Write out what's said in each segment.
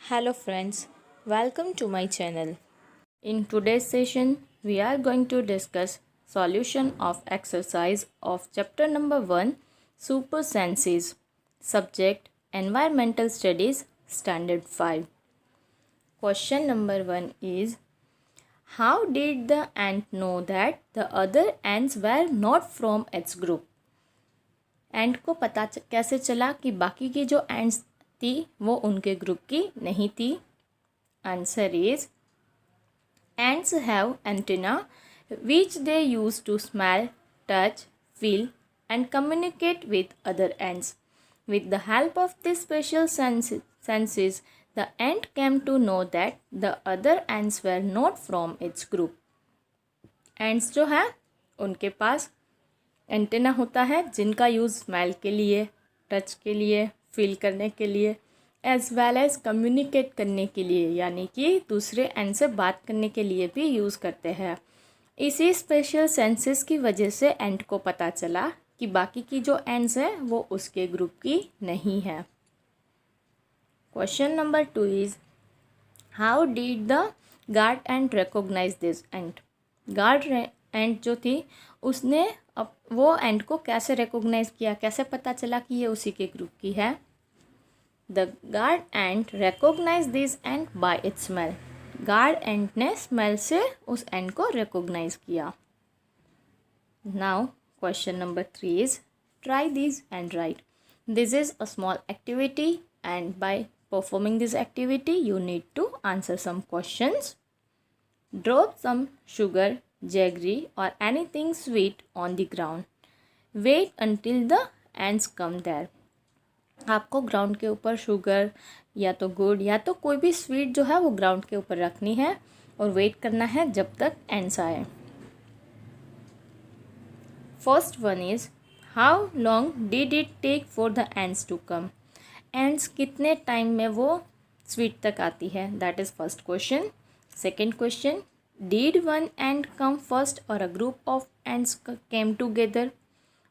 Hello friends, welcome to my channel. In today's session, we are going to discuss solution of exercise of chapter number 1, Super Senses, subject Environmental Studies, Standard 5. Question number 1 is, how did the ant know that the other ants were not from its group? एंट को पता कैसे चला कि बाकी की जो ants थी वो उनके ग्रुप की नहीं थी? Answer is ants have antenna which they use to smell, touch, feel and communicate with other ants. With the help of these special senses, the ant came to know that the other ants were not from its group. Ants जो है उनके पास antenna होता है जिनका use smell के लिए, touch के लिए, फील करने के लिए, एज वेल एज कम्युनिकेट करने के लिए, यानी कि दूसरे एंड से बात करने के लिए भी यूज़ करते हैं. इसी स्पेशल सेंसेस की वजह से एंट को पता चला कि बाकी की जो एंड्स हैं वो उसके ग्रुप की नहीं है. Question number 2 is, how did the guard ant recognise this ant? Guard ant जो थी उसने अब वो एंट को कैसे रिकॉग्नाइज किया, कैसे पता चला कि ये उसी के ग्रुप की है? The guard ant recognise this ant by its smell. Guard ant ने स्मेल से उस एंट को रिकॉग्नाइज किया. Now question number 3 is, try this and write. This is a small activity and by performing this activity you need to answer some questions. Drop some sugar, jaggery or anything sweet on the ground. Wait until the ants come there. आपको ground के ऊपर sugar या तो गुड़ या तो कोई भी स्वीट जो है वो ग्राउंड के ऊपर रखनी है और वेट करना है जब तक एंड्स आए. First one is, how long did it take for the ants to come? Ants कितने टाइम में वो स्वीट तक आती है? That is first question. Second question, did one ant come first और a group of ants came together?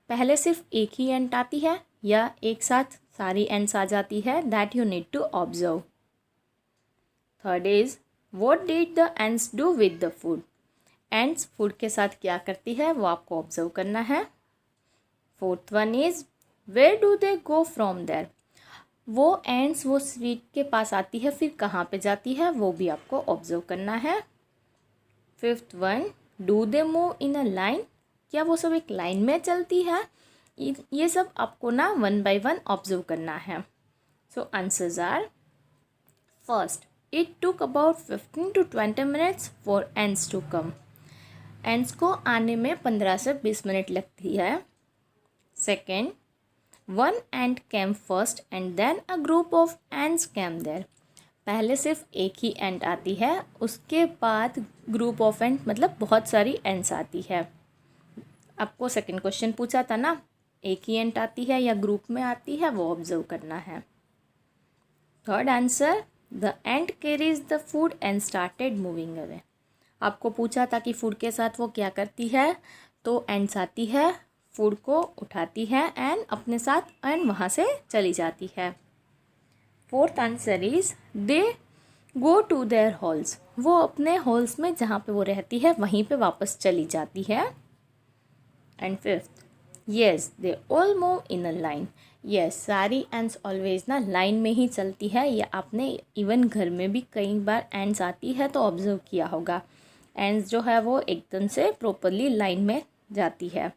पहले सिर्फ एक ही एंड आती है या एक साथ सारी एंड्स आ जाती है? That you need to observe. Third is, what did the ants do with the food? Ants food के साथ क्या करती है वो आपको ऑब्जर्व करना है. Fourth one is, where do they go from there? वो एंड्स वो स्वीट के पास आती है फिर कहाँ पे जाती है वो भी आपको ऑब्जर्व करना है. Fifth one, do they move in a line? क्या वो सब एक लाइन में चलती है? ये सब आपको ना 1 by 1 ऑब्जर्व करना है. So answers are, first, it took about 15 to 20 minutes for ants to come. Ants को आने में 15 से 20 मिनट लगती है. Second, one ant came first and then a group of ants came there. पहले सिर्फ एक ही एंट आती है, उसके बाद ग्रुप ऑफ एंट मतलब बहुत सारी एंट्स आती है. आपको सेकंड क्वेश्चन पूछा था ना, एक ही एंट आती है या ग्रुप में आती है, वो ऑब्जर्व करना है. Third answer, the ant carries the food and started moving away. आपको पूछा था कि फूड के साथ वो क्या करती है, तो एंट्स आती है, फूड को उठाती है एंड अपने साथ एंड वहाँ से चली जाती है. Fourth answer is, they go to their holes. वो अपने हॉल्स में जहाँ पे वो रहती है वहीं पे वापस चली जाती है. And fifth, yes they all move in a line. Yes, सारी एंड्स ऑलवेज ना लाइन में ही चलती है. या आपने इवन घर में भी कई बार एंड्स आती है तो ऑब्जर्व किया होगा, एंड्स जो है वो एकदम से प्रॉपरली लाइन में जाती है.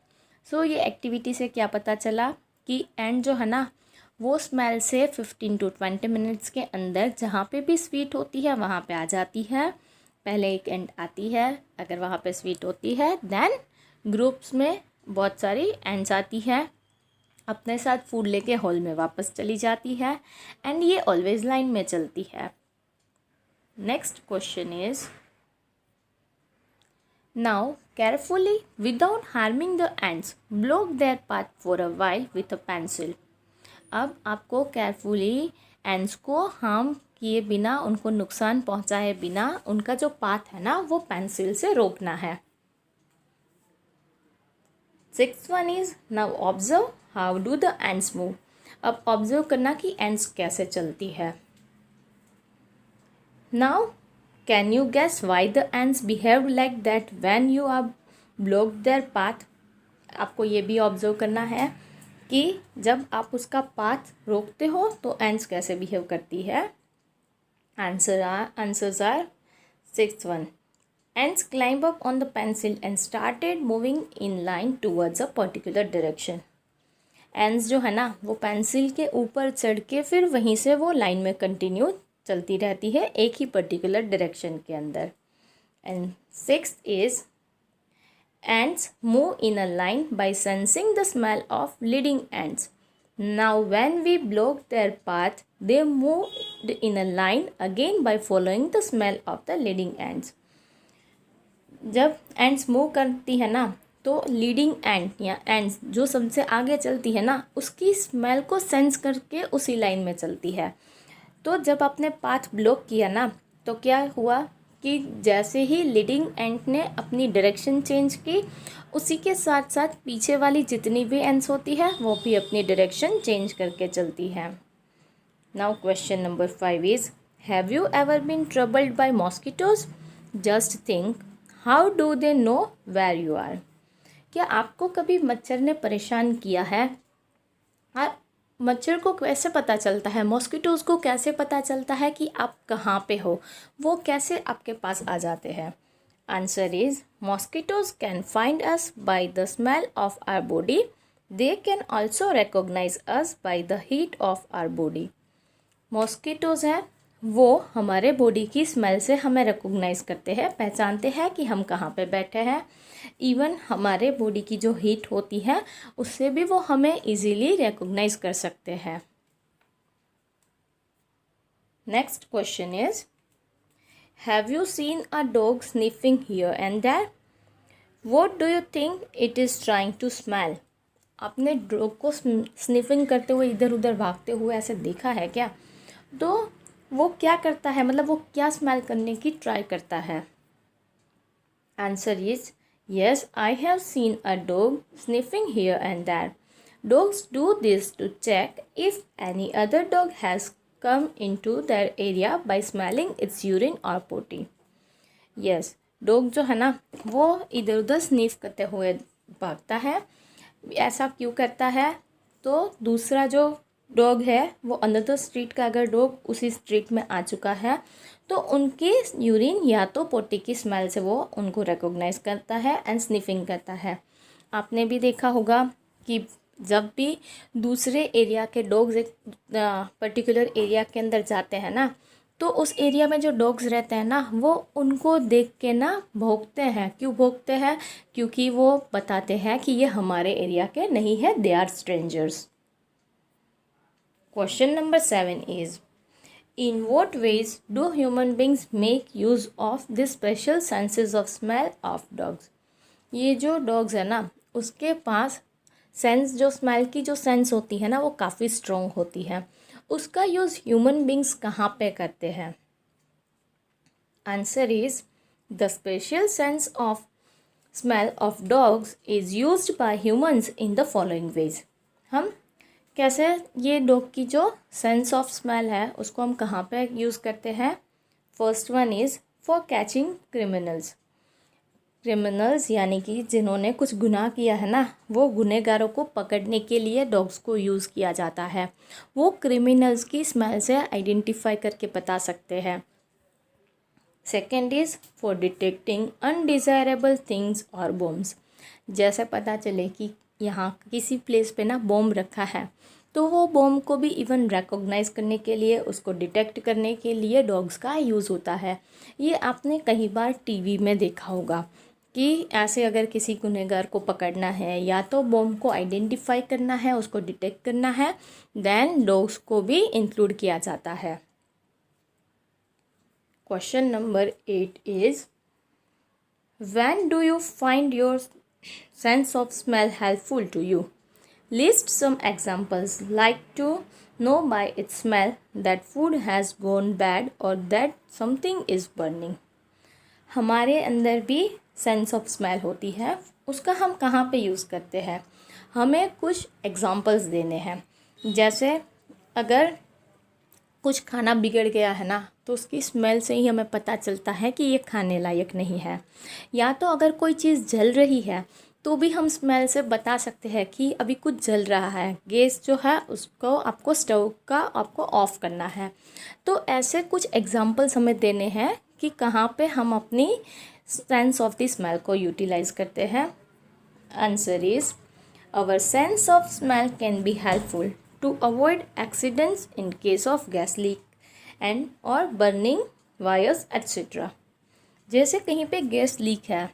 सो ये एक्टिविटी से क्या पता चला कि एंड जो है ना वो स्मेल से 15 to 20 मिनट्स के अंदर जहाँ पे भी स्वीट होती है वहाँ पे आ जाती है. पहले एक एंड आती है, अगर वहाँ पे स्वीट होती है देन ग्रुप्स में बहुत सारी एंड्स आती है, अपने साथ फूड लेके हॉल में वापस चली जाती है एंड ये ऑलवेज लाइन में चलती है. Next question is, now carefully without harming the ants block their path for a while with a pencil. अब आपको केयरफुली एंट्स को हार्म किए बिना, उनको नुकसान पहुंचाए बिना उनका जो पाथ है ना वो पेंसिल से रोकना है. Sixth one is, now observe how do the ants move. अब ऑब्जर्व करना कि एंट्स कैसे चलती है. Now can you guess why the ants behave like that when you are block their path. आपको ये भी ऑब्जर्व करना है कि जब आप उसका पाथ रोकते हो तो एंड्स कैसे बिहेव करती है। Answers are sixth one, ants climbed up on the pencil and started moving in line towards a particular direction। ants जो है ना वो पेंसिल के ऊपर चढ़ के फिर वहीं से वो लाइन में कंटिन्यू चलती रहती है एक ही पर्टिकुलर डायरेक्शन के अंदर। And sixth is ants move in a line by sensing the smell of leading ants। Now when we block their path they move in a line again by following the smell of the leading ants। जब ends move करती है ना तो leading एंट या ends जो सबसे आगे चलती है ना उसकी स्मेल को सेंस करके उसी लाइन में चलती है। तो जब आपने पाथ ब्लॉक किया ना तो क्या हुआ कि जैसे ही लीडिंग एंट ने अपनी डायरेक्शन चेंज की उसी के साथ साथ पीछे वाली जितनी भी एंड्स होती है वो भी अपनी डायरेक्शन चेंज करके चलती है। Now question number 5 is, have you ever been troubled by mosquitoes? Just think, how do they know where you are. क्या आपको कभी मच्छर ने परेशान किया है? और मच्छर को कैसे पता चलता है, मॉस्किटोज़ को कैसे पता चलता है कि आप कहाँ पे हो, वो कैसे आपके पास आ जाते हैं? Answer is, mosquitoes can find us by the smell of our body. They can also recognise us by the heat of our body. Mosquitoes हैं वो हमारे बॉडी की स्मेल से हमें रिकॉग्नाइज करते हैं, पहचानते हैं कि हम कहाँ पे बैठे हैं। इवन हमारे बॉडी की जो हीट होती है उससे भी वो हमें इजीली रिकॉग्नाइज कर सकते हैं। Next question is, have you seen a dog sniffing here and there? What do you think it is trying to smell? आपने डॉग को स्निफिंग करते हुए इधर उधर भागते हुए ऐसे देखा है क्या? तो वो क्या करता है, मतलब वो क्या स्मेल करने की ट्राई करता है? Answer is, yes I have seen a dog sniffing here and there. Dogs do this to check if any other dog has come into their area by smelling its urine और potty. Yes, dog जो है ना वो इधर उधर sniff करते हुए भागता है। ऐसा क्यों करता है? तो दूसरा जो डॉग है वो अनदर स्ट्रीट का अगर डॉग उसी स्ट्रीट में आ चुका है तो उनकी यूरिन या तो पोटी की स्मेल से वो उनको रिकॉग्नाइज करता है एंड स्निफिंग करता है। आपने भी देखा होगा कि जब भी दूसरे एरिया के डॉग्स एक पर्टिकुलर एरिया के अंदर जाते हैं ना तो उस एरिया में जो डॉग्स रहते हैं ना वो उनको देख के ना भौंकते हैं। क्यों भौंकते हैं? क्योंकि वो बताते हैं कि ये हमारे एरिया के नहीं है, they are strangers. Question number 7 is, in what ways do human beings make use of the special senses of smell of dogs? ये जो डॉग्स है ना उसके पास सेंस, जो स्मेल की जो सेंस होती है ना वो काफ़ी स्ट्रॉन्ग होती है। उसका यूज़ ह्यूमन बींग्स कहाँ पे करते हैं? Answer is, the special sense of smell of dogs is used by humans in the following veg. हम कैसे ये डॉग की जो सेंस ऑफ स्मेल है उसको हम कहाँ पे यूज़ करते हैं? First one is for catching criminals. Criminals यानी कि जिन्होंने कुछ गुनाह किया है ना वो गुनहगारों को पकड़ने के लिए डॉग्स को यूज़ किया जाता है। वो क्रिमिनल्स की स्मेल से आइडेंटिफाई करके बता सकते हैं। Second is for detecting undesirable things और बॉम्ब्स। जैसे पता चले कि यहाँ किसी प्लेस पे ना बॉम्ब रखा है तो वो बॉम्ब को भी इवन रिकॉग्नाइज करने के लिए, उसको डिटेक्ट करने के लिए डॉग्स का यूज़ होता है। ये आपने कई बार टीवी में देखा होगा कि ऐसे अगर किसी गुनहगार को पकड़ना है या तो बॉम्ब को आइडेंटिफाई करना है, उसको डिटेक्ट करना है, देन डॉग्स को भी इंक्लूड किया जाता है। Question number 8 is, when do you find your sense of smell helpful to you? List some examples, like to know by its smell that food has gone bad or that something is burning। हमारे अंदर भी sense of smell होती है, उसका हम कहाँ पे use करते हैं? हमें कुछ एग्जांपल्स देने हैं। जैसे अगर कुछ खाना बिगड़ गया है ना तो उसकी स्मेल से ही हमें पता चलता है कि ये खाने लायक नहीं है। या तो अगर कोई चीज़ जल रही है तो भी हम स्मेल से बता सकते हैं कि अभी कुछ जल रहा है, गैस जो है उसको आपको स्टोव का आपको ऑफ़ करना है। तो ऐसे कुछ एग्जांपल्स हमें देने हैं कि कहाँ पे हम अपनी सेंस ऑफ द स्मेल को यूटिलाइज करते हैं। Answer is our sense of smell can be helpful to avoid accidents in case of gas leak and or burning wires etc. जैसे कहीं पे गैस लीक है,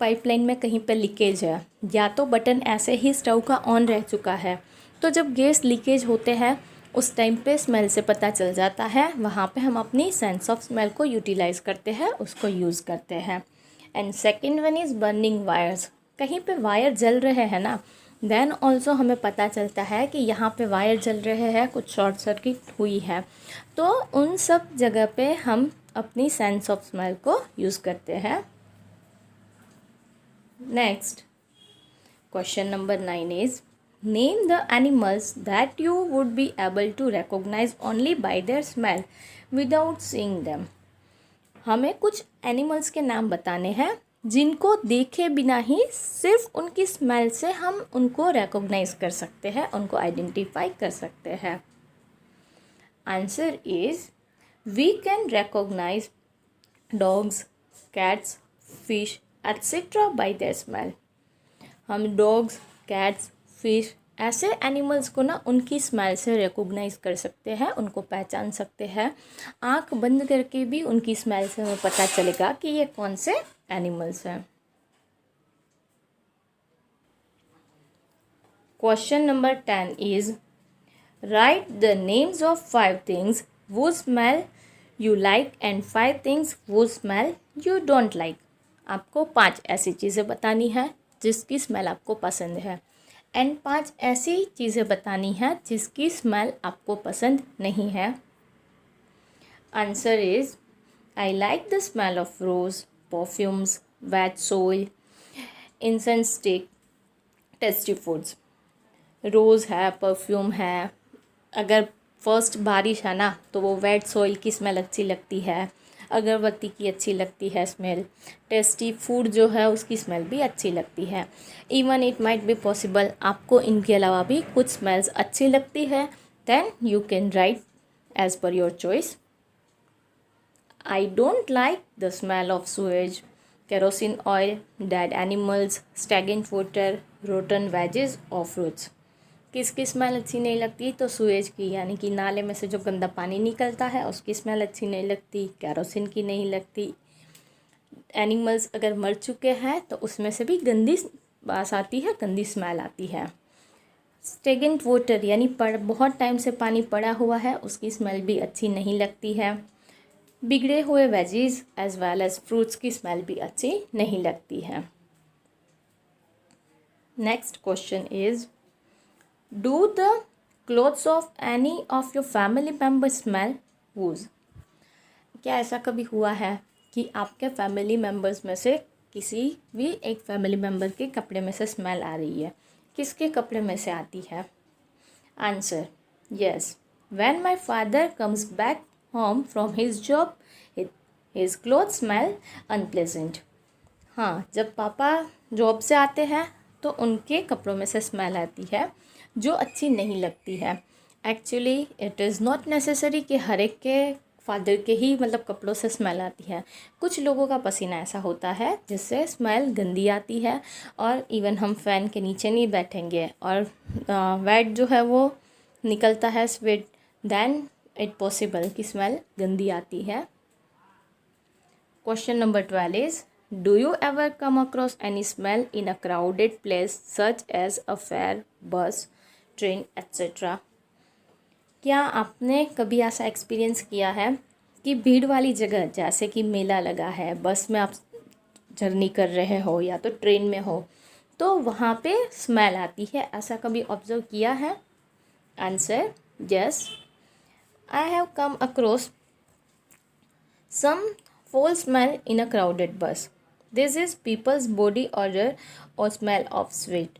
पाइपलाइन में कहीं पे लीकेज है, या तो बटन ऐसे ही स्टोव का ऑन रह चुका है, तो जब गैस लीकेज होते हैं उस टाइम पे स्मेल से पता चल जाता है। वहाँ पे हम अपनी सेंस ऑफ स्मेल को यूटिलाइज करते हैं, उसको यूज़ करते हैं। And second one is burning wires. कहीं पे वायर जल रहे हैं ना, देन ऑल्सो हमें पता चलता है कि यहाँ पे वायर जल रहे हैं, कुछ शॉर्ट सर्किट हुई है। तो उन सब जगह पे हम अपनी सेंस ऑफ स्मेल को यूज़ करते हैं। Next question number 9 is name the animals that you would be able to recognise only by their smell without seeing them. हमें कुछ एनिमल्स के नाम बताने हैं जिनको देखे बिना ही सिर्फ उनकी स्मेल से हम उनको रिकॉग्नाइज कर सकते हैं, उनको आइडेंटिफाई कर सकते हैं। Answer is we can recognise dogs, cats, fish etcetera by their smell. हम डॉग्स, कैट्स, फिश ऐसे एनिमल्स को ना उनकी स्मेल से रिकॉग्नाइज कर सकते हैं, उनको पहचान सकते हैं। आँख बंद करके भी उनकी स्मेल से हमें पता चलेगा कि ये कौन से एनिमल्स हैं। Question number 10 is write the names of 5 things वो smell you like and 5 things वो स्मेल यू डोंट लाइक। आपको 5 ऐसी चीज़ें बतानी है जिसकी स्मेल आपको पसंद है, एंड 5 ऐसी चीज़ें बतानी है जिसकी स्मेल आपको पसंद नहीं है। Answer is I like the smell of rose, perfumes, wet soil, incense stick, tasty foods. Rose है, परफ्यूम है, अगर फर्स्ट बारिश है ना तो वो वेट सोइल की स्मेल अच्छी लगती है, अगरबत्ती की अच्छी लगती है स्मेल, टेस्टी फूड जो है उसकी स्मेल भी अच्छी लगती है। Even it might be possible आपको इनके अलावा भी कुछ स्मेल्स अच्छी लगती है, then you can write as per your choice. I don't like the smell of sewage, kerosene oil, dead animals, stagnant water, rotten veggies or fruits. किसकी smell अच्छी नहीं लगती? तो सुएज की, यानी कि नाले में से जो गंदा पानी निकलता है उसकी स्मेल अच्छी नहीं लगती, केरोसिन की नहीं लगती। एनिमल्स अगर मर चुके हैं तो उसमें से भी गंदी बास आती है, गंदी स्मेल आती है। स्टेगनेंट वाटर यानी बहुत टाइम से पानी पड़ा हुआ है, उसकी स्मेल भी अच्छी नहीं लगती है। बिगड़े हुए veggies as well as fruits की स्मेल भी अच्छी नहीं लगती है। Next question is do the clothes of any of your family member smell whose. क्या ऐसा कभी हुआ है कि आपके फैमिली मेम्बर्स में से किसी भी एक फैमिली मेम्बर के कपड़े में से स्मेल आ रही है? किसके कपड़े में से आती है? Answer yes, when my father comes back home from his job, his clothes smell unpleasant. हाँ, जब पापा जॉब से आते हैं तो उनके कपड़ों में से स्मेल आती है जो अच्छी नहीं लगती है। Actually it is not necessary कि हर एक के फादर के ही मतलब कपड़ों से स्मेल आती है। कुछ लोगों का पसीना ऐसा होता है जिससे स्मेल गंदी आती है, और इवन हम फ़ैन के नीचे नहीं बैठेंगे और वेट जो है वो निकलता है स्वेट, देन इट पॉसिबल कि स्मेल गंदी आती है। Question number 12 is do you ever come across any smell in a crowded place such as a fair, bus, train etcetera. क्या आपने कभी ऐसा एक्सपीरियंस किया है कि भीड़ वाली जगह जैसे कि मेला लगा है, बस में आप जर्नी कर रहे हो या तो ट्रेन में हो, तो वहाँ पे स्मेल आती है? ऐसा कभी ऑब्जर्व किया है? Answer yes, I have come across some foul smell in a crowded bus. This is people's body odor or smell of sweat.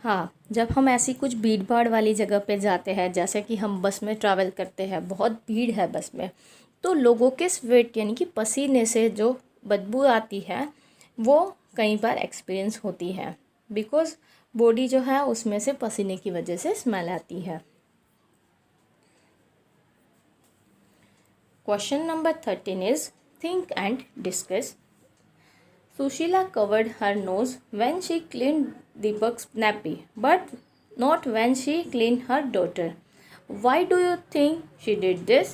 हाँ, जब हम ऐसी कुछ भीड़ भाड़ वाली जगह पे जाते हैं, जैसे कि हम बस में ट्रैवल करते हैं, बहुत भीड़ है बस में, तो लोगों के स्वेट यानी कि पसीने से जो बदबू आती है वो कई बार एक्सपीरियंस होती है, बिकॉज बॉडी जो है उसमें से पसीने की वजह से स्मेल आती है। Question number 13 is think and discuss. Sushila covered her nose when she cleaned Deepak's nappy, but not when she cleaned her daughter. Why do you think she did this?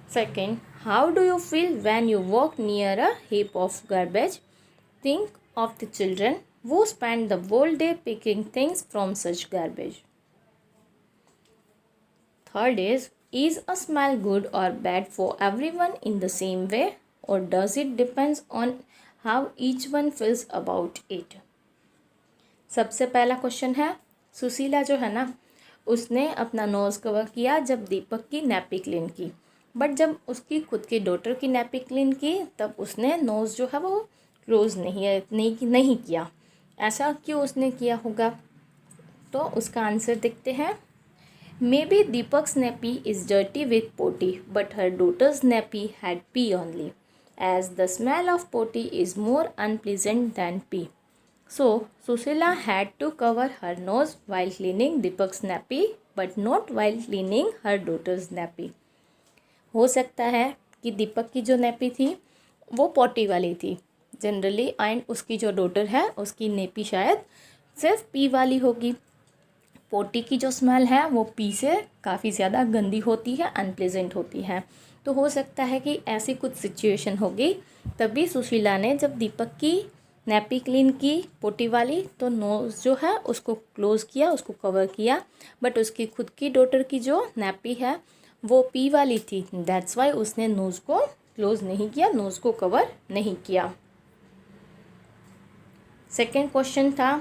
Second, how do you feel when you walk near a heap of garbage? Think of the children who spend the whole day picking things from such garbage. Third is a smell good or bad for everyone in the same way? Or does it depends on how each one feels about it? सबसे पहला question है, सुशीला जो है ना उसने अपना nose cover किया जब दीपक की नैपी क्लीन की, बट जब उसकी खुद की डॉटर की नैपी क्लीन की तब उसने नोज़ जो है वो क्लोज नहीं किया। ऐसा क्यों उसने किया होगा? तो उसका आंसर देखते हैं। Maybe Deepak's nappy is dirty with potty, but her daughter's nappy had pee only, as the smell of potty is more unpleasant than pee. So, Susila had to cover her nose while cleaning Deepak's nappy, but not while cleaning her daughter's nappy. हो सकता है कि दीपक की जो nappy थी वो पोटी वाली थी जनरली, एंड उसकी जो डॉटर है उसकी नेपी शायद सिर्फ पी वाली होगी। पोटी की जो स्मेल है वो पी से काफ़ी ज़्यादा गंदी होती है, अनप्लेजेंट होती है। तो हो सकता है कि ऐसी कुछ सिचुएशन होगी, तभी सुशीला ने जब दीपक की नैपी क्लीन की पोटी वाली तो नोज़ जो है उसको क्लोज़ किया, उसको कवर किया, बट उसकी खुद की डॉटर की जो नैपी है वो पी वाली थी, दैट्स वाई उसने नोज़ को क्लोज़ नहीं किया, नोज़ को कवर नहीं किया। सेकेंड क्वेश्चन था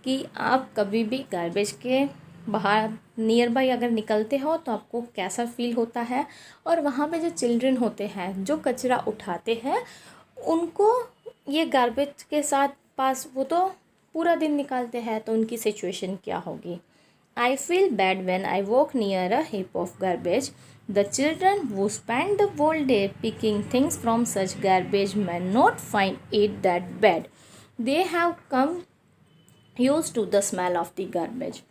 कि आप कभी भी गार्बेज के बाहर नियर बाई अगर निकलते हो तो आपको कैसा फील होता है, और वहाँ पे जो चिल्ड्रन होते हैं जो कचरा उठाते हैं उनको ये गार्बेज के साथ पास वो तो पूरा दिन निकालते हैं, तो उनकी सिचुएशन क्या होगी? I feel bad when I walk near a heap of garbage. The children who spend the whole day picking things from such garbage may not find it that bad. They have come used to the smell of the garbage.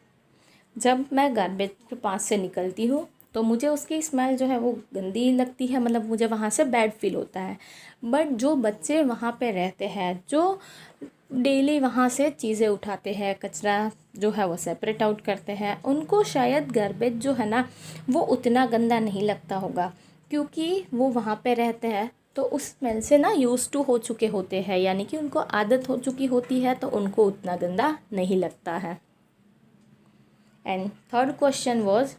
जब मैं garbage के पास से निकलती हूँ तो मुझे उसकी smell जो है वो गंदी लगती है, मतलब मुझे वहाँ से बैड फील होता है। बट जो बच्चे वहाँ पे रहते हैं, जो डेली वहाँ से चीज़ें उठाते हैं, कचरा जो है वो सेपरेट आउट करते हैं, उनको शायद गार्बेज जो है ना वो उतना गंदा नहीं लगता होगा, क्योंकि वो वहाँ पे रहते हैं तो उस स्मेल से ना यूज़ टू हो चुके होते हैं, यानी कि उनको आदत हो चुकी होती है, तो उनको उतना गंदा नहीं लगता है। And third question was,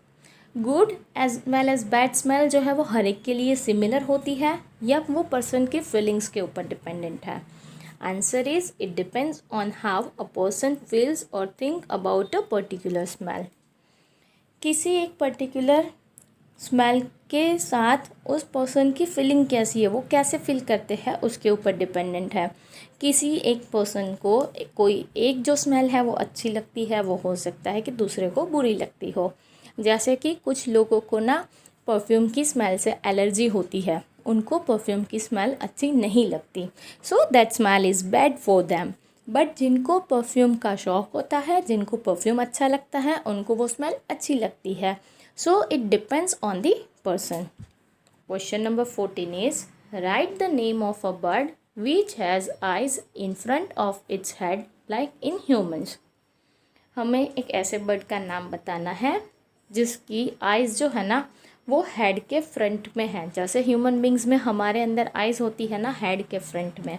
good as well as bad smell जो है वो हर एक के लिए सिमिलर होती है या वो पर्सन के फीलिंग्स के ऊपर डिपेंडेंट है? Answer is it depends on how a person feels और think about a particular smell. किसी एक पर्टिकुलर स्मेल के साथ उस पर्सन की फीलिंग कैसी है, वो कैसे फील करते हैं उसके ऊपर डिपेंडेंट है। किसी एक पर्सन को कोई एक जो स्मेल है वो अच्छी लगती है, वो हो सकता है कि दूसरे को बुरी लगती हो। जैसे कि कुछ लोगों को ना परफ्यूम की स्मेल से एलर्जी होती है, उनको परफ्यूम की स्मेल अच्छी नहीं लगती, so that smell is bad for them. But जिनको परफ्यूम का शौक़ होता है, जिनको परफ्यूम अच्छा लगता है, उनको वो स्मेल अच्छी लगती है। So it depends on the person. Question number 14 is, write the name of a bird which has eyes in front of its head like in humans. हमें एक ऐसे बर्ड का नाम बताना है जिसकी आइज़ जो है ना वो हेड के फ्रंट में है। जैसे ह्यूमन बींग्स में हमारे अंदर आइज़ होती है ना हेड के फ्रंट में,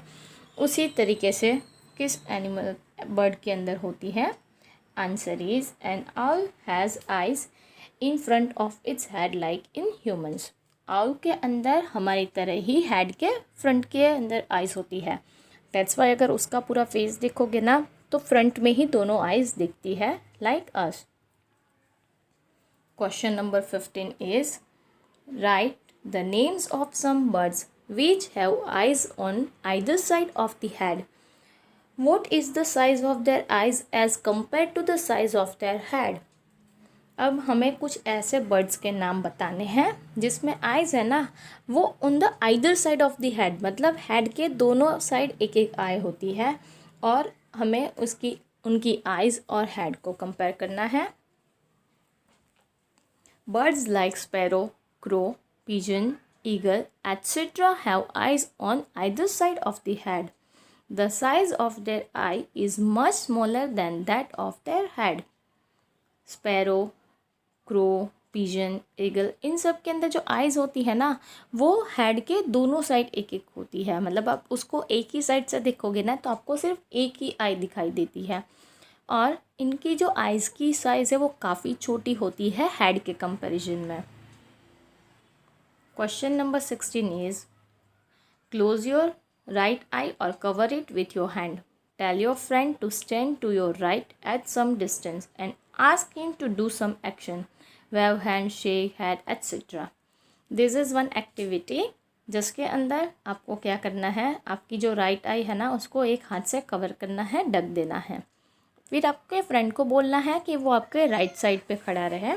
उसी तरीके से किस एनिमल बर्ड के अंदर होती है? Answer is an owl has eyes in front of its head like in humans. Owl के अंदर हमारी तरह ही हेड के फ्रंट के अंदर आइज़ होती है, दैट्स वाई अगर उसका पूरा फेस देखोगे ना तो फ्रंट में ही दोनों आइज़ दिखती है like us. Question number 15 is, write the names of some birds which have eyes on either side of the head. What is the size of their eyes as compared to the size of their head? अब हमें कुछ ऐसे birds के नाम बताने हैं जिसमें eyes है ना वो on the either side of the head, मतलब हेड के दोनों साइड एक एक आई होती है, और हमें उनकी आइज़ और हेड को कंपेयर करना है। Birds like sparrow, crow, pigeon, eagle, etc. have eyes on either side of the head. The size of their eye is much smaller than that of their head. Sparrow, crow, pigeon, eagle, इन सब के अंदर जो eyes होती है ना वो head के दोनों साइड एक एक होती है, मतलब आप उसको एक ही साइड से देखोगे ना तो आपको सिर्फ एक ही आई दिखाई देती है, और इनकी जो आइज़ की साइज़ है वो काफ़ी छोटी होती है हेड के कंपैरिजन में। Question number 16 is close your right eye और cover it with your hand. Tell your friend to stand to your right at some distance and ask him to do some action. Wave hand, shake head, etc. This is one activity जिसके अंदर आपको क्या करना है, आपकी जो right I है ना उसको एक हाथ से कवर करना है, ढक देना है। फिर आपके फ्रेंड को बोलना है कि वो आपके राइट साइड पे खड़ा रहे।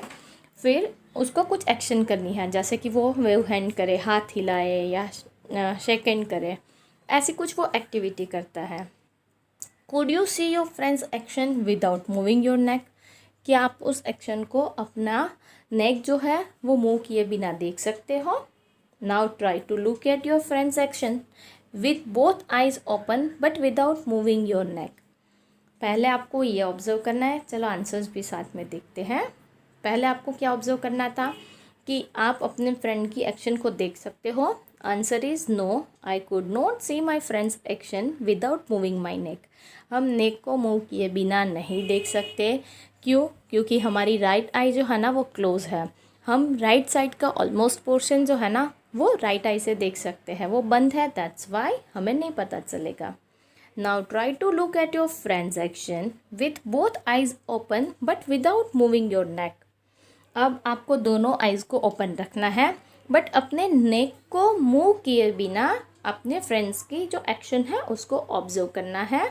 फिर उसको कुछ एक्शन करनी है, जैसे कि वो वेव हैंड करे, हाथ हिलाए या शेक हैंड करे, ऐसी कुछ वो एक्टिविटी करता है। Could you see your friend's action without moving your neck? क्या आप उस एक्शन को अपना नेक जो है वो मूव किए बिना देख सकते हो? Now try to look at your friend's action with both eyes open but without moving your neck. पहले आपको ये ऑब्जर्व करना है। चलो आंसर्स भी साथ में देखते हैं। पहले आपको क्या ऑब्जर्व करना था कि आप अपने फ्रेंड की एक्शन को देख सकते हो। Answer is no, I could not see my friends action without moving my neck. हम नेक को मूव किए बिना नहीं देख सकते। क्यों? क्योंकि हमारी राइट आई जो है ना वो क्लोज है। हम राइट साइड का ऑलमोस्ट पोर्शन जो है ना वो राइट आई से देख सकते हैं, वो बंद है, दैट्स वाई हमें नहीं पता चलेगा। Now try to look at your friends action with both eyes open but without moving your neck. अब आपको दोनों आइज़ को ओपन रखना है बट अपने नेक को मूव किए बिना अपने फ्रेंड्स की जो एक्शन है उसको ऑब्जर्व करना है।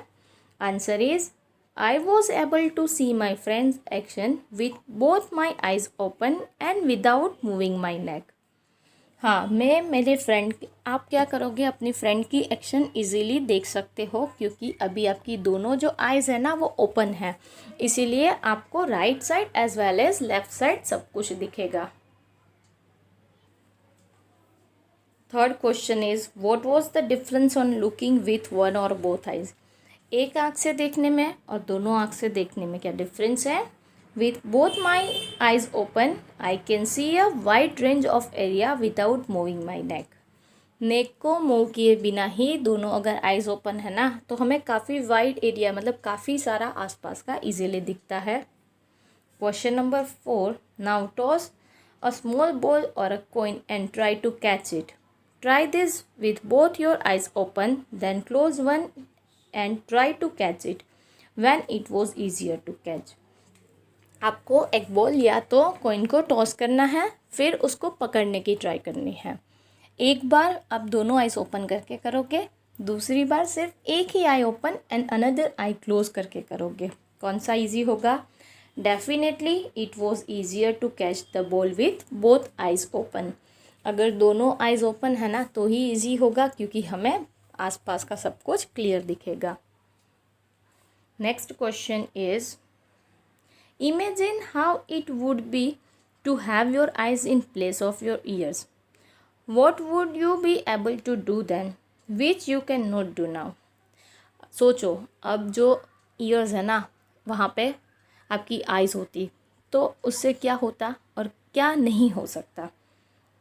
Answer is I was able to see my friends action with both my eyes open and without moving my neck. हाँ, मैं मेरे फ्रेंड, आप क्या करोगे, अपनी फ्रेंड की एक्शन इजीली देख सकते हो क्योंकि अभी आपकी दोनों जो आइज़ है ना वो ओपन है, इसीलिए आपको right side as well as left side सब कुछ दिखेगा। Third question is what was the difference on looking with one और बोथ आइज। एक आँख से देखने में और दोनों आँख से देखने में क्या डिफरेंस है। With both my eyes open, I can see a wide range of area without moving my neck. नेक को मूव किए बिना ही दोनों अगर आइज़ ओपन है ना तो हमें काफ़ी वाइड एरिया, मतलब काफ़ी सारा आसपास का इजीली दिखता है। Question number 4, now toss a small ball और a coin and try to catch it. Try this with both your eyes open, then close one and try to catch it when it was easier to catch. आपको एक ball या तो coin को toss करना है, फिर उसको पकड़ने की ट्राई करनी है। एक बार आप दोनों आइज ओपन करके करोगे, दूसरी बार सिर्फ एक ही eye open and another eye close करके करोगे। कौन सा इजी होगा? Definitely it was easier to catch the ball with both eyes open. अगर दोनों आइज ओपन है ना तो ही ईजी होगा क्योंकि हमें आसपास का सब कुछ क्लियर दिखेगा। Next question is Imagine how it would be to have your eyes in place of your ears. What would you be able to do then, which you cannot do now? सोचो, अब जो years है ना वहाँ पे आपकी eyes होती तो उससे क्या होता और क्या नहीं हो सकता।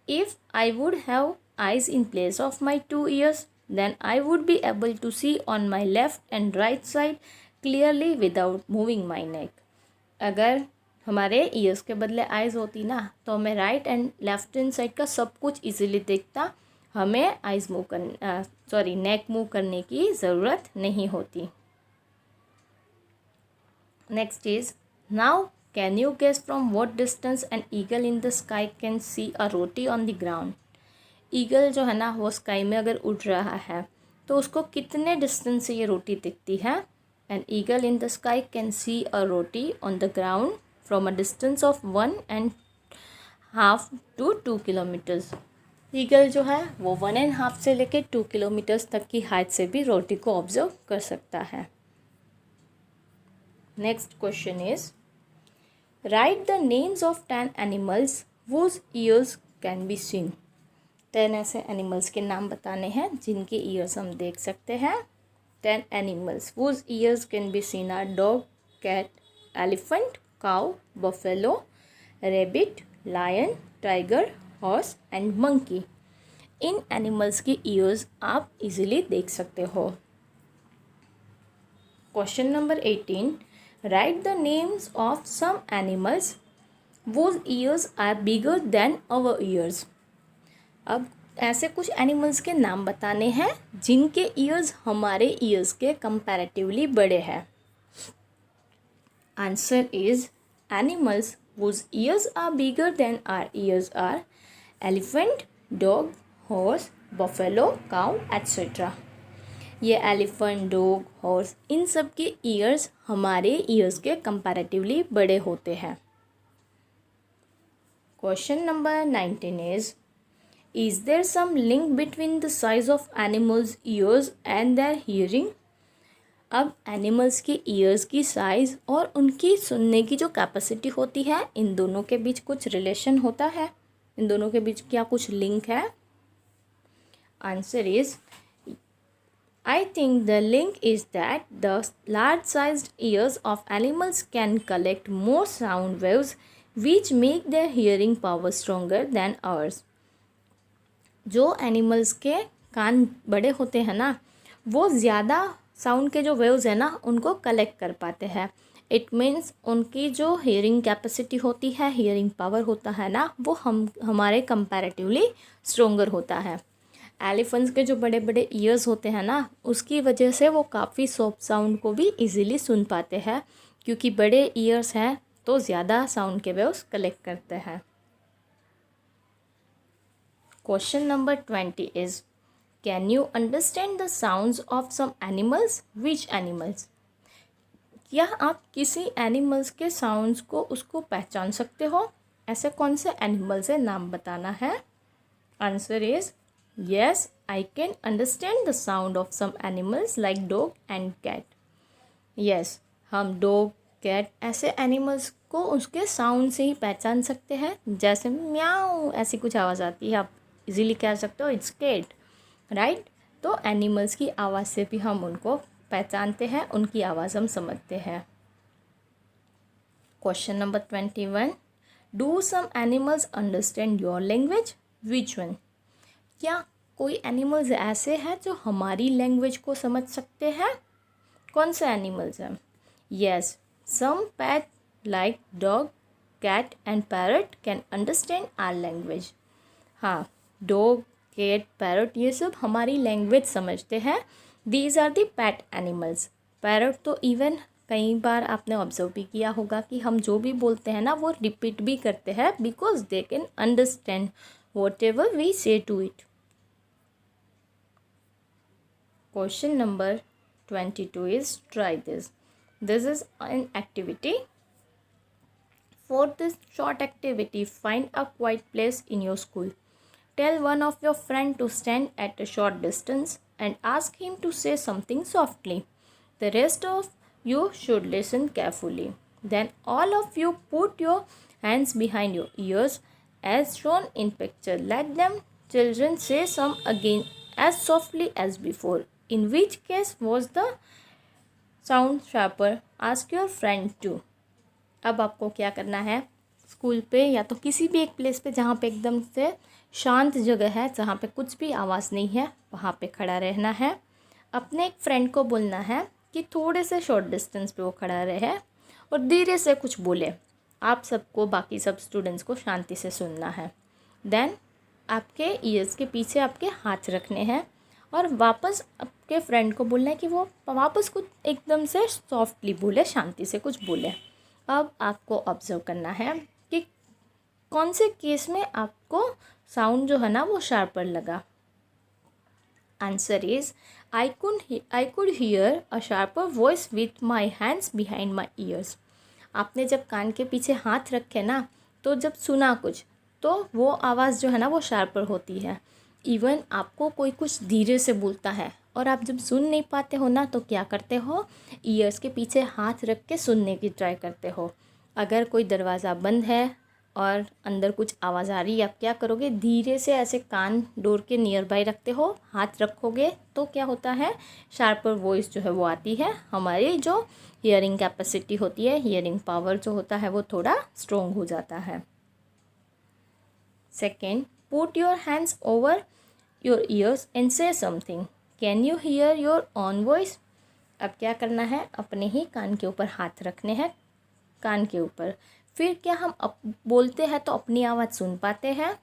If I would have eyes in place of my 2 ears, then I would be able to see on my left and right side clearly without moving my neck. अगर हमारे ईयर्स के बदले आइज़ होती ना तो हमें right and left hand side का सब कुछ इजीली दिखता, हमें आइज़ मूव करने नेक मूव करने की ज़रूरत नहीं होती। Next is now can you guess from what distance an eagle in the sky can see a roti on the ground. Eagle जो है ना वो स्काई में अगर उड़ रहा है तो उसको कितने डिस्टेंस से ये रोटी दिखती है? N eagle in the sky can see a roti on the ground from a distance of 1.5 to 2 kilometres. Eagle जो है वो 1.5 से लेकर 2 किलोमीटर्स तक की हाइट से भी रोटी को ऑब्जर्व कर सकता है। Next question is write the names of 10 animals whose ears can be seen. 10 ऐसे एनिमल्स के नाम बताने हैं जिनके ईयर्स हम देख सकते हैं। 10 animals whose ears can be seen are dog, cat, elephant, cow, buffalo, rabbit, lion, tiger, horse and monkey। इन एनिमल्स की ईयर्स आप इजीली देख सकते हो। Question number 18 write the names of some animals whose ears are bigger than our ears। अब ऐसे कुछ animals के नाम बताने हैं जिनके ईयर्स हमारे ईयर्स के कंपैरेटिवली बड़े हैं। Answer is animals whose ears are bigger than our ears are elephant, dog, horse, buffalo, cow, etc। ये एलिफेंट, डॉग, हॉर्स इन सब के ईयर्स हमारे ईयर्स के कंपैरेटिवली बड़े होते हैं। Question number 19 is there some link between the size of animals' ears and their hearing? अब animals के ईयर्स की साइज़ और उनकी सुनने की जो कैपेसिटी होती है, इन दोनों के बीच कुछ रिलेशन होता है? इन दोनों के बीच क्या कुछ लिंक है? Answer is I think the link is that the large-sized ears of animals can collect more sound waves which make their hearing power stronger than ours। जो एनिमल्स के कान बड़े होते हैं ना, वो ज़्यादा साउंड के जो वेव्स हैं ना उनको कलेक्ट कर पाते हैं। इट मीन्स उनकी जो हियरिंग कैपेसिटी होती है, हियरिंग पावर होता है ना, वो हमारे कंपैरेटिवली स्ट्रोंगर होता है। एलिफेंट्स के जो बड़े बड़े ईयर्स होते हैं ना, उसकी वजह से वो काफ़ी सॉफ्ट साउंड को भी इजीली सुन पाते हैं, क्योंकि बड़े ईयर्स हैं तो ज़्यादा साउंड के वेव्स कलेक्ट करते हैं। Question number 20 is can you understand the sounds of some animals? Which animals? क्या आप किसी एनिमल्स के साउंड्स को उसको पहचान सकते हो? ऐसे कौन से एनिमल्स है, नाम बताना है। Answer is yes, I can understand the sound of some animals like dog and cat। yes, हम डॉग, कैट ऐसे एनिमल्स को उसके साउंड से ही पहचान सकते हैं। जैसे म्याऊ ऐसी कुछ आवाज़ आती है, आप इजीली कह सकते हो इट्स कैट, राइट। तो एनिमल्स की आवाज़ से भी हम उनको पहचानते हैं, उनकी आवाज़ हम समझते हैं। Question number 21 do some animals understand your language? Which one? क्या कोई एनिमल्स ऐसे हैं जो हमारी लैंग्वेज को समझ सकते हैं? कौन से एनिमल्स हैं? Yes, some pet like dog, cat and parrot can understand our language. हाँ, डॉग, कैट, पैरट ये सब हमारी लैंग्वेज समझते हैं। These are the pet animals. Parrot तो इवन कई बार आपने ऑब्जर्व भी किया होगा कि हम जो भी बोलते हैं ना वो रिपीट भी करते हैं, because they can understand whatever we say to it। Question number 22 is try this। This is an activity। For this short activity, find a quiet place in your school. Tell one of your friends to stand at a short distance and ask him to say something softly. The rest of you should listen carefully. Then all of you put your hands behind your ears as shown in picture। Let them children say some again as softly as before। In which case was the sound sharper? Ask your friend too। अब आपको क्या करना है, school पे या तो किसी भी एक प्लेस पे जहाँ पे एकदम से शांत जगह है, जहाँ पे कुछ भी आवाज़ नहीं है, वहाँ पे खड़ा रहना है। अपने एक फ्रेंड को बोलना है कि थोड़े से शॉर्ट डिस्टेंस पे वो खड़ा रहे और धीरे से कुछ बोले। आप सबको, बाकी सब स्टूडेंट्स को शांति से सुनना है। देन आपके ईयर्स के पीछे आपके हाथ रखने हैं और वापस आपके फ्रेंड को बोलना है कि वो वापस कुछ एकदम से सॉफ्टली बोले, शांति से कुछ बोले। अब आपको ऑब्जर्व करना है कि कौन से केस में आपको साउंड जो है ना वो शार्पर लगा। Answer is I could hear a sharper voice with my hands behind my ears. आपने जब कान के पीछे हाथ रखे ना, तो जब सुना कुछ, तो वो आवाज़ जो है ना वो शार्पर होती है. इवन आपको कोई कुछ धीरे से बोलता है और आप जब सुन नहीं पाते हो ना, तो क्या करते हो, ईयर्स के पीछे हाथ रख के सुनने की ट्राई करते हो. अगर कोई दरवाज़ा बंद है और अंदर कुछ आवाज़ आ रही है, आप क्या करोगे, धीरे से ऐसे कान डोर के नियर बाय रखते हो, हाथ रखोगे, तो क्या होता है, शार्पर वॉइस जो है वो आती है. हमारी जो हियरिंग कैपेसिटी होती है, हियरिंग पावर जो होता है वो थोड़ा स्ट्रोंग हो जाता है. Second, put your hands over your ears and से something. Can you here your own voice. अब क्या करना है, अपने ही कान के ऊपर हाथ रखने हैं, कान के ऊपर. फिर क्या हम बोलते हैं तो अपनी आवाज़ सुन पाते हैं.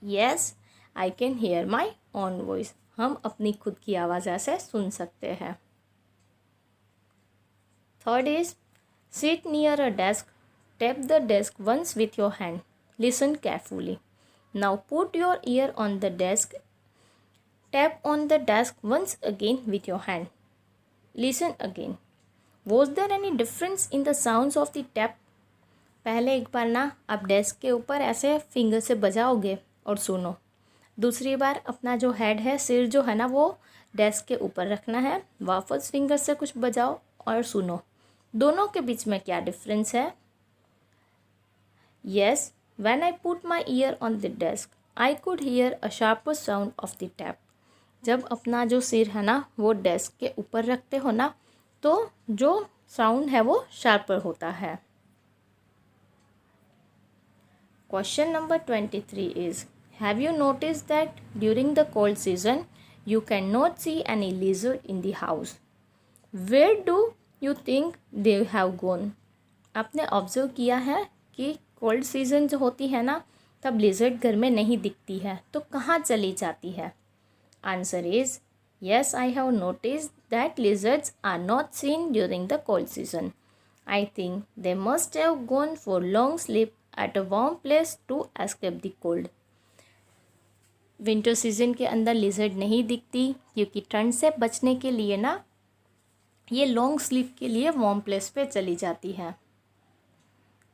Yes, I can hear my own voice. हम अपनी खुद की आवाज़ ऐसे सुन सकते हैं. Third is sit near a desk, tap the desk once with your hand, listen carefully. Now put your ear on the desk, tap on the desk once again with your hand, listen again. Was there any difference in the sounds of the tap. पहले एक बार ना आप desk के ऊपर ऐसे finger से बजाओगे और सुनो. दूसरी बार अपना जो हेड है, सिर जो है ना, वो डेस्क के ऊपर रखना है, वापस फिंगर से कुछ बजाओ और सुनो. दोनों के बीच में क्या डिफरेंस है. Yes, when I put my year on the desk I could hear a sharper sound of the tap. जब अपना जो सिर है ना वो डेस्क के ऊपर रखते हो ना, तो जो साउंड है वो शार्पर होता है. Question number 23 is, have you noticed that during the cold season you cannot see any lizard in the house? Where do you think they have gone? आपने ऑब्जर्व किया है कि कोल्ड सीज़न जो होती है ना, तब लिजर्ड घर में नहीं दिखती है, तो कहाँ चली जाती है. Answer is yes, I have noticed that lizards are not seen during the cold season. I think they must have gone for long sleep at a warm place to escape the cold. Winter season के अंदर lizard नहीं दिखती, क्योंकि ठंड से बचने के लिए ना ये लॉन्ग स्लीप के लिए वार्म प्लेस पे चली जाती है.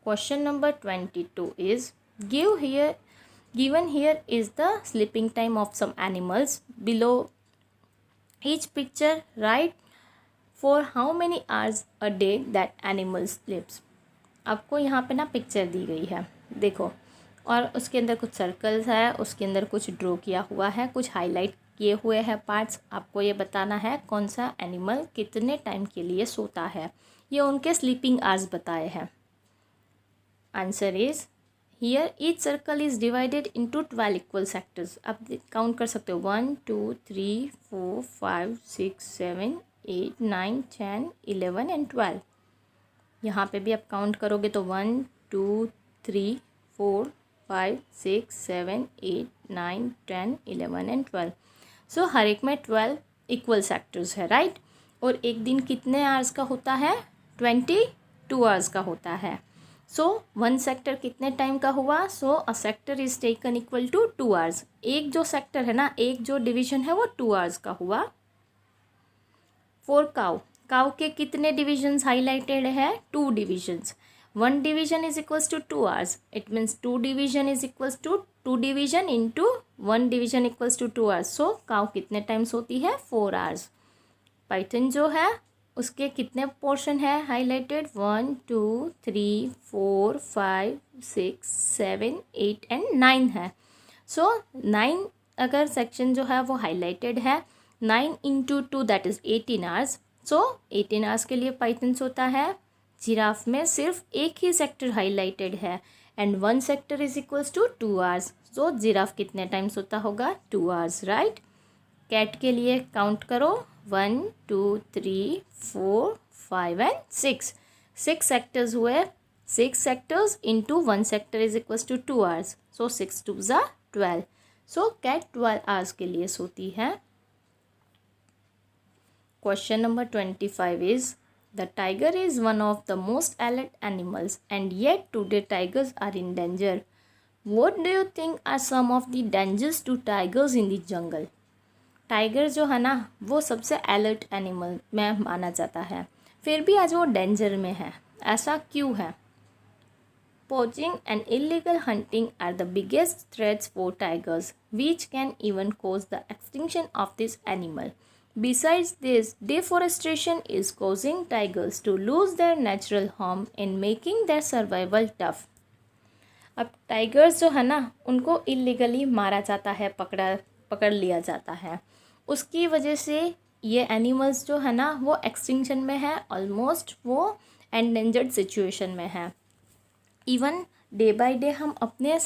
Question number 22 is, given here is the sleeping time of some animals. Below each picture write for how many hours a day that animal sleeps. आपको यहाँ पे ना पिक्चर दी गई है, देखो, और उसके अंदर कुछ सर्कल्स है, उसके अंदर कुछ ड्रॉ किया हुआ है, कुछ हाईलाइट किए हुए हैं पार्ट्स. आपको ये बताना है कौन सा एनिमल कितने टाइम के लिए सोता है. ये उनके स्लीपिंग आवर्स बताए हैं. Answer is hear each circle is divided into 12 equal sectors. आप काउंट कर सकते हो 1 2 3 4 5 6 7 8 9 10 11 एंड 12. यहाँ पे भी आप काउंट करोगे तो 1 2 3 4 5 6 7 8 9 10 11 एंड 12. सो हर एक में 12 इक्वल सेक्टर्स है, राइट. और एक दिन कितने आवर्स का होता है, 22 आवर्स का होता है. सो 1 सेक्टर कितने टाइम का हुआ, so a sector is taken equal to 2 hours. एक जो सेक्टर है ना, एक जो डिवीजन है वो 2 आवर्स का हुआ. फॉर काउ के कितने डिविजन्स हाईलाइटेड है, 2 divisions. 1 division is equals to 2 hours. It means 2 division is equals to 2 division into 1 division equals to 2 hours. So काउ कितने टाइम्स होती है, 4 आवर्स. पाइथन जो है उसके कितने पोर्शन है हाईलाइटेड, 1 2 3 4 5 6 7 8 एंड 9 है. सो 9 अगर सेक्शन जो है वो हाईलाइटेड है, 9 into 2 that is 18 hours. So 18 hours के लिए पाइथन होता है. जिराफ में सिर्फ एक ही सेक्टर हाईलाइटेड है and 1 sector is equals to 2 hours. So giraffe कितने टाइम्स होता होगा, 2 आवर्स, राइट. कैट के लिए काउंट करो 1 2 3 4 5 एंड 6. 6 सेक्टर्स हुए. 6 sectors into 1 sector is equals to 2 hours. So 6 2 ज़ा 12. सो कैट 12 आवर्स के लिए सोती है. Question number 25 is, the tiger is one of the most alert animals and yet today tigers are in danger. What do you think are some of the dangers to tigers in the jungle? Tiger जो है ना वो सबसे alert animal में माना जाता है, फिर भी आज वो डेंजर में है। ऐसा क्यों है? Poaching and illegal hunting are the biggest threats for tigers, which can even cause the extinction of this animal. Besides this, deforestation is causing tigers to lose their natural home and making their survival tough. अब tigers जो है ना उनको illegally मारा जाता है, पकड़ लिया जाता है। उसकी वजह से ये एनिमल्स जो है ना वो एक्सटिंक्शन में है, ऑलमोस्ट वो एंडेंजर्ड सिचुएशन में है। इवन डे बाय डे हम अपने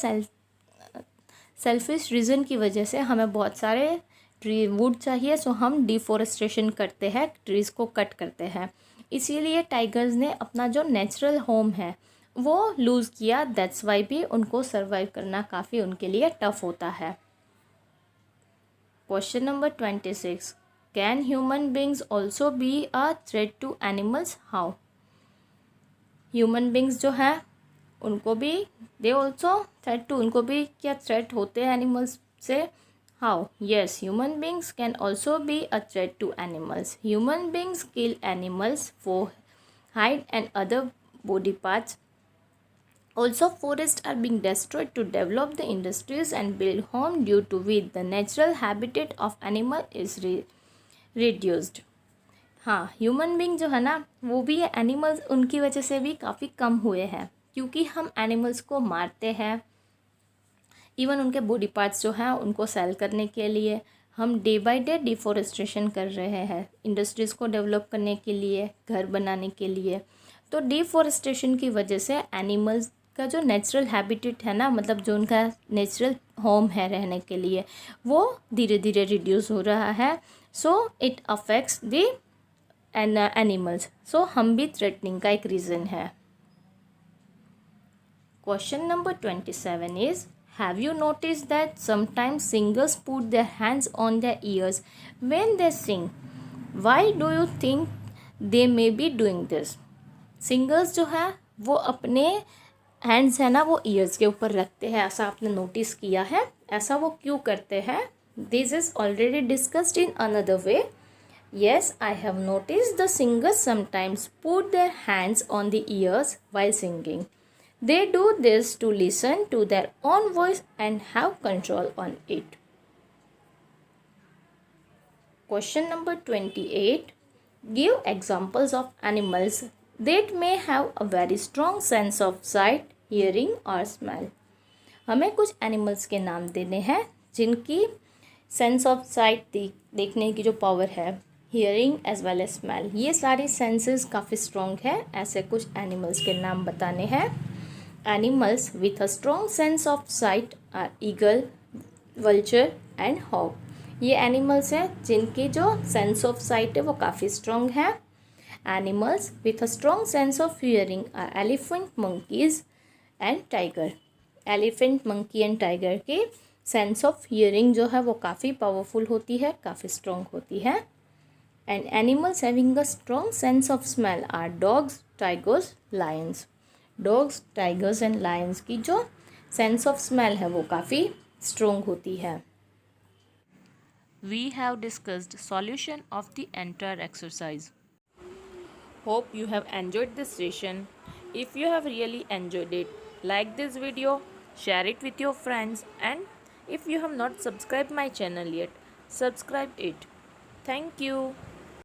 सेल्फिश रीज़न की वजह से हमें बहुत सारे वुड चाहिए, सो हम डिफोरेस्टेशन करते हैं, ट्रीज़ को कट करते हैं। इसीलिए टाइगर्स ने अपना जो नेचुरल होम है वो लूज़ किया। दैट्स वाई भी उनको सर्वाइव करना काफ़ी उनके लिए टफ होता है। Question number 26, can human beings also be a threat to animals? How? Human beings जो है उनको भी दे ऑल्सो थ्रेट टू, उनको भी क्या थ्रेट होते हैं एनिमल्स से? How? Yes, human beings can also be a threat to animals. Human beings kill animals for hide and other body parts. Also, forests are being destroyed to develop the industries and build home, due to which the natural habitat of animal is reduced. हाँ, human being जो है ना वो भी animals उनकी वजह से भी काफ़ी कम हुए हैं, क्योंकि हम एनिमल्स को मारते हैं। इवन उनके बॉडी पार्ट्स जो हैं उनको सेल करने के लिए हम डे बाय डे डिफोरेस्टेशन कर रहे हैं, इंडस्ट्रीज़ को डेवलप करने के लिए, घर बनाने के लिए। तो डिफोरेस्टेशन की वजह से एनिमल्स का जो नेचुरल हैबिटेट है ना, मतलब जो उनका नेचुरल होम है रहने के लिए, वो धीरे धीरे रिड्यूस हो रहा है। So it affects the animals. So हम भी थ्रेटनिंग का एक रीज़न है। Question number 27 is, have you notice that sometimes singers put their hands on their ears when they sing? Why do you think they may be doing this? Singers जो है वो अपने hands है ना वो ईयर्स के ऊपर रखते हैं, ऐसा आपने नोटिस किया है? ऐसा वो क्यों करते हैं? This is already discussed in another way. Yes, I have noticed the singers sometimes put their hands on the ears while singing. They do this to listen to their own voice and have control on it. Question number 28. Give examples of animals that may have a very strong sense of sight, hearing or smell. हमें कुछ animals के नाम देने हैं जिनकी sense of site देखने की जो पावर है, hearing as well as smell, ये सारी सेंसेस काफ़ी स्ट्रॉन्ग है। ऐसे कुछ एनिमल्स के नाम बताने हैं। Animals with a strong sense of sight are eagle, vulture and hawk. ये एनिमल्स हैं जिनकी जो सेंस ऑफ साइट है वो काफ़ी स्ट्रॉन्ग है। Animals with a strong sense of hearing are elephant, monkeys and tiger. Elephant, monkey and tiger की sense of hearing जो है वो काफ़ी पावरफुल होती है, काफ़ी स्ट्रॉन्ग होती है। And animals having a strong sense of smell are dogs, tigers, lions. Dogs, tigers and lions की जो sense of smell है वो काफ़ी strong होती है. We have discussed solution of the entire exercise. Hope you have enjoyed this session. If you have really enjoyed it, like this video, share it with your friends, and if you have not subscribed my channel yet, subscribe it. Thank you.